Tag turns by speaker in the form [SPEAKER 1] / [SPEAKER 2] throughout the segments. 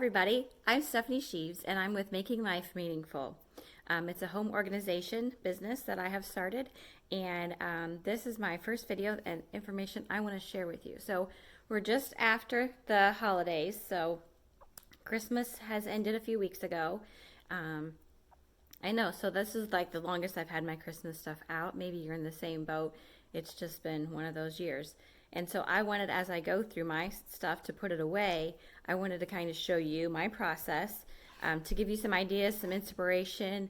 [SPEAKER 1] everybody, I'm Stephanie Sheaves and I'm with Making Life Meaningful. It's a home organization business that I have started, and this is my first video and information I want to share with you. So we're just after the holidays, so Christmas has ended a few weeks ago. I know, so this is like the longest I've had my Christmas stuff out. Maybe you're in the same boat. It's just been one of those years. And so I wanted, as I go through my stuff to put it away, I wanted to kind of show you my process, to give you some ideas, some inspiration,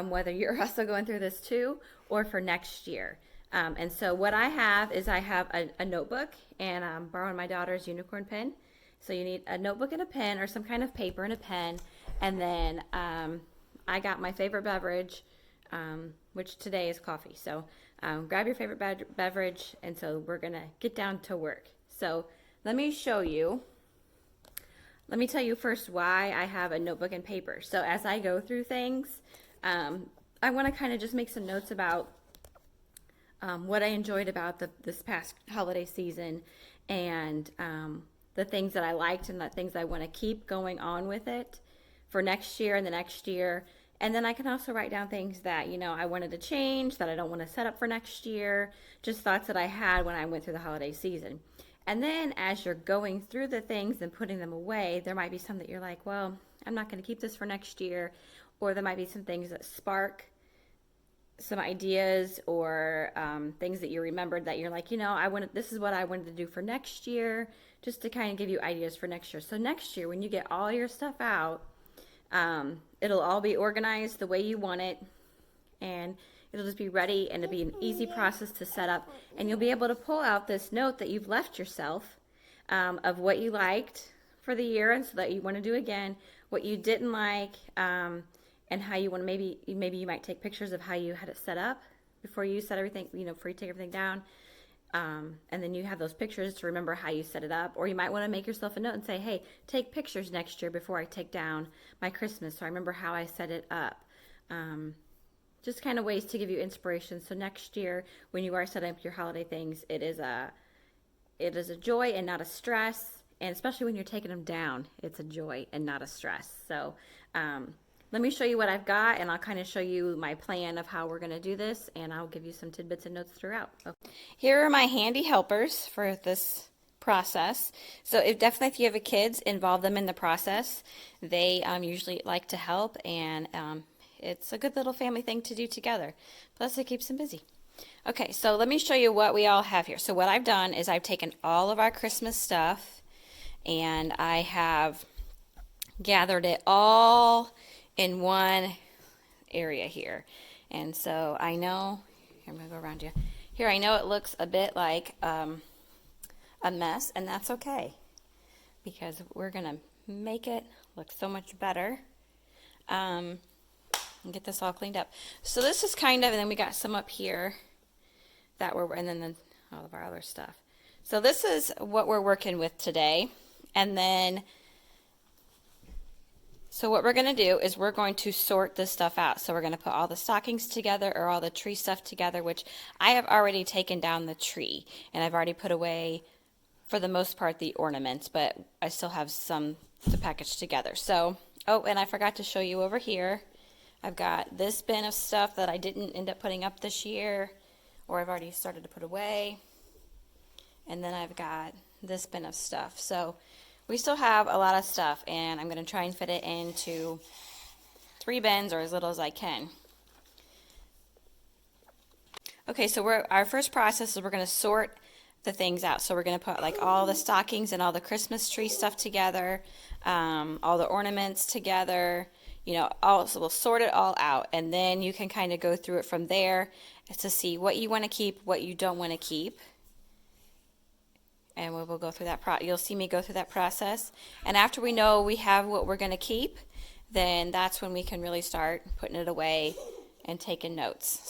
[SPEAKER 1] whether you're also going through this too, or for next year. And so what I have is I have a notebook, and I'm borrowing my daughter's unicorn pen. So you need a notebook and a pen, or some kind of paper and a pen. And then I got my favorite beverage, which today is coffee. So grab your favorite beverage, and so we're going to get down to work. So let me show you. Let me tell you first why I have a notebook and paper. So as I go through things, I want to kind of just make some notes about what I enjoyed about this past holiday season, and the things that I liked and the things I want to keep going on with it for next year and the next year. And then I can also write down things that, I wanted to change, that I don't want to set up for next year, just thoughts that I had when I went through the holiday season. And then as you're going through the things and putting them away, there might be some that you're like, well, I'm not going to keep this for next year. Or there might be some things that spark some ideas, or things that you remembered that you're like, this is what I wanted to do for next year, just to kind of give you ideas for next year. So next year, when you get all your stuff out, it'll all be organized the way you want it, and it'll just be ready, and it'll be an easy process to set up, and you'll be able to pull out this note that you've left yourself, of what you liked for the year, and so that you want to do again, what you didn't like, and how you want to, maybe you might take pictures of how you had it set up before you set everything, before you take everything down. And then you have those pictures to remember how you set it up. Or you might want to make yourself a note and say, hey, take pictures next year before I take down my Christmas, so I remember how I set it up. Just kind of ways to give you inspiration. So next year, when you are setting up your holiday things, it is a joy and not a stress. And especially when you're taking them down, it's a joy and not a stress. So let me show you what I've got, and I'll kind of show you my plan of how we're going to do this, and I'll give you some tidbits and notes throughout. Okay. Here are my handy helpers for this process. So definitely if you have kids, involve them in the process. They usually like to help, and it's a good little family thing to do together. Plus it keeps them busy. Okay, so let me show you what we all have here. So what I've done is I've taken all of our Christmas stuff, and I have gathered it all in one area here. And so I know, here, I'm going to go around you. Here, I know it looks a bit like a mess, and that's okay, because we're going to make it look so much better, and get this all cleaned up. So this is kind of, and then we got some up here that and then all of our other stuff. So this is what we're working with today. And then so what we're going to do is we're going to sort this stuff out. So we're going to put all the stockings together, or all the tree stuff together, which I have already taken down the tree, and I've already put away, for the most part, the ornaments, but I still have some to package together. So, oh, and I forgot to show you over here, I've got this bin of stuff that I didn't end up putting up this year, or I've already started to put away. And then I've got this bin of stuff. So we still have a lot of stuff, and I'm going to try and fit it into 3 bins, or as little as I can. Okay, so our first process is we're going to sort the things out. So we're going to put like all the stockings and all the Christmas tree stuff together, all the ornaments together, so we'll sort it all out, and then you can kind of go through it from there to see what you want to keep, what you don't want to keep. And we will go through that you'll see me go through that process. And after we know we have what we're going to keep, then that's when we can really start putting it away and taking notes.